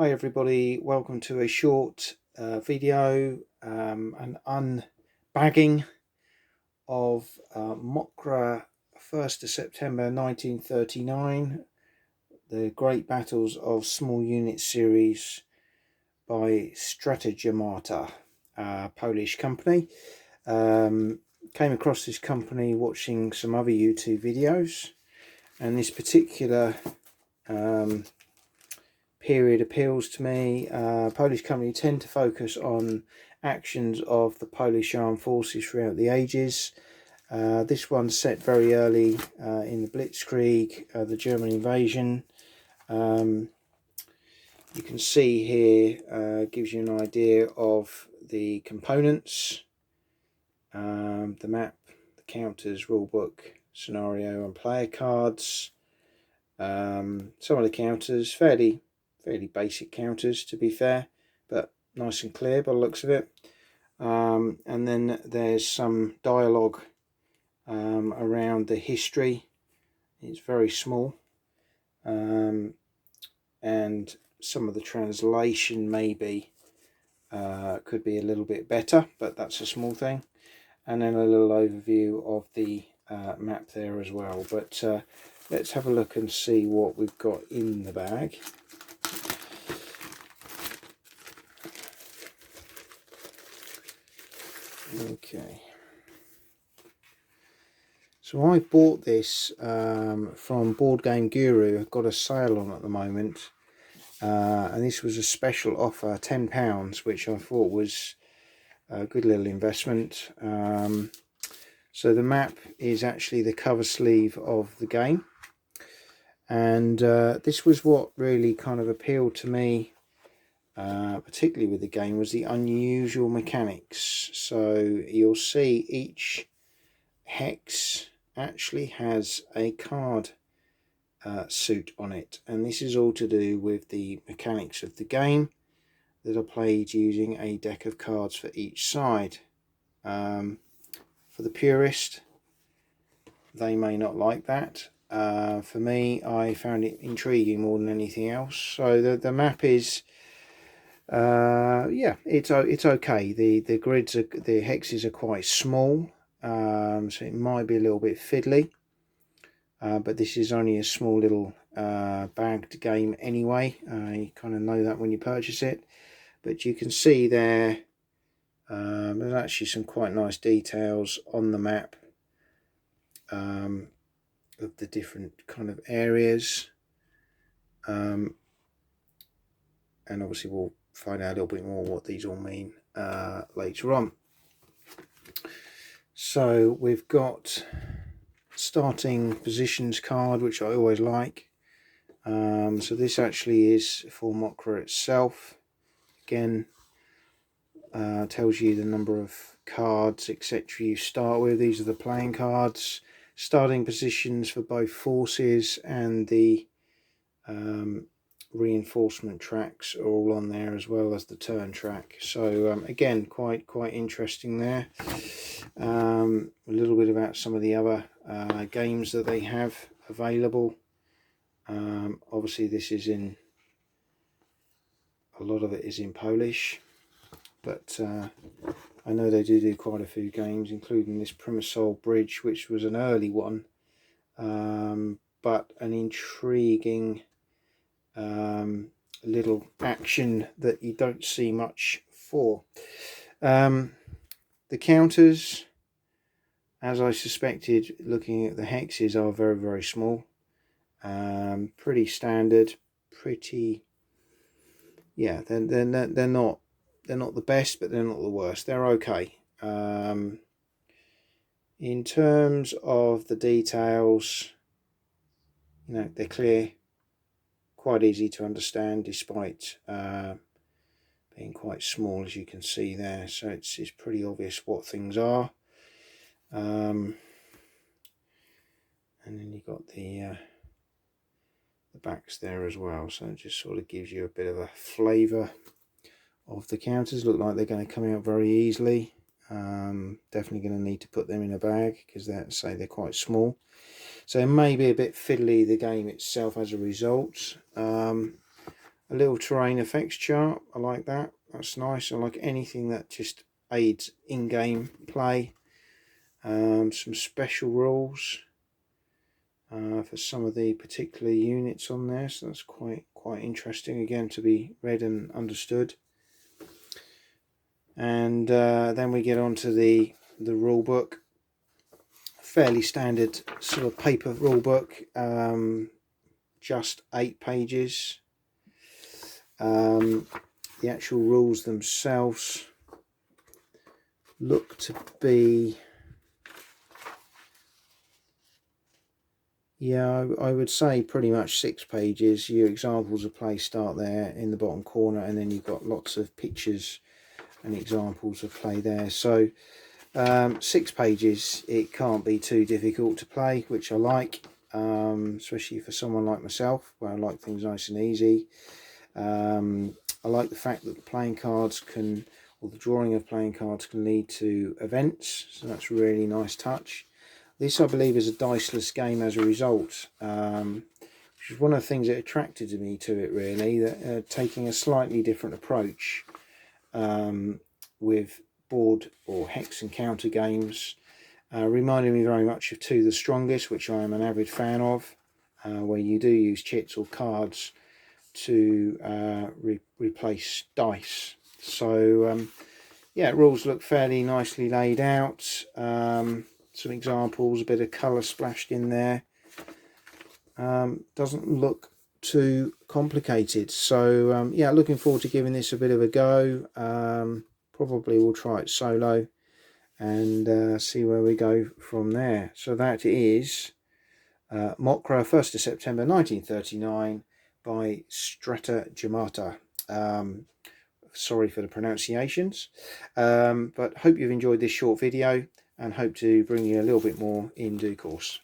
Hi everybody, welcome to a short video, an unbagging of Mokra 1st of September 1939, the Great Battles of Small Units series by Strategemata, a Polish company. Came across this company watching some other YouTube videos, and this particular period appeals to me. Polish companies tend to focus on actions of the Polish armed forces throughout the ages. This one's set very early in the Blitzkrieg, the German invasion. You can see here, gives you an idea of the components, the map, the counters, rulebook, scenario and player cards. Some of the counters, fairly basic counters to be fair, but nice and clear by the looks of it. And then there's some dialogue around the history. It's very small, and some of the translation maybe could be a little bit better, but that's a small thing. And then a little overview of the map there as well. But let's have a look and see what we've got in the bag. Okay, so I bought this from Board Game Guru. I've got a sale on at the moment, and this was a special offer, £10, which I thought was a good little investment. So the map is actually the cover sleeve of the game, and this was what really kind of appealed to me, particularly with the game, was the unusual mechanics. So you'll see each hex actually has a card suit on it, and this is all to do with the mechanics of the game that are played using a deck of cards for each side. For the purist, they may not like that. For me, I found it intriguing more than anything else. So the map is yeah, it's okay. The grids are, the hexes are quite small, so it might be a little bit fiddly, but this is only a small little bagged game anyway. You kind of know that when you purchase it, but you can see there there's actually some quite nice details on the map of the different kind of areas, and obviously we'll find out a little bit more what these all mean later on. So we've got starting positions card, which I always like. So this actually is for Mokra itself. Again, tells you the number of cards, etc. you start with. These are the playing cards. Starting positions for both forces and the reinforcement tracks are all on there, as well as the turn track. So again, quite interesting there. A little bit about some of the other games that they have available. Obviously this is in, a lot of it is in Polish, but I know they do quite a few games, including this Primusol Bridge, which was an early one, but an intriguing little action that you don't see much for. The counters, as I suspected, looking at the hexes, are very small. Pretty standard, pretty, yeah, they're not the best, but they're not the worst. They're okay. In terms of the details, you know, they're clear, quite easy to understand, despite being quite small, as you can see there. So it's pretty obvious what things are. And then you've got the backs there as well, so it just sort of gives you a bit of a flavour of the counters. Look like they're going to come out very easily. Definitely going to need to put them in a bag, because they're quite small, so it may be a bit fiddly, the game itself, as a result. A little terrain effects chart, I like that, that's nice. I like anything that just aids in-game play. Some special rules for some of the particular units on there, so that's quite interesting again to be read and understood. And then we get on to the rule book. Fairly standard sort of paper rule book, just 8 pages. The actual rules themselves look to be, yeah, I would say pretty much 6 pages. Your examples of play start there in the bottom corner, and then you've got lots of pictures and examples of play there. So 6 pages, it can't be too difficult to play, which I like, especially for someone like myself where I like things nice and easy. I like the fact that the playing cards can, or the drawing of playing cards can lead to events, so that's a really nice touch. This, I believe, is a diceless game as a result, which is one of the things that attracted me to it, really, that taking a slightly different approach with board or hex encounter games. Reminded me very much of To the Strongest, which I am an avid fan of, where you do use chits or cards to replace dice. So yeah, rules look fairly nicely laid out. Some examples, a bit of colour splashed in there. Doesn't look too complicated. So yeah, looking forward to giving this a bit of a go. Probably will try it solo and see where we go from there. So that is Mokra, 1st of September 1939 by Strategemata. Sorry for the pronunciations, but hope you've enjoyed this short video and hope to bring you a little bit more in due course.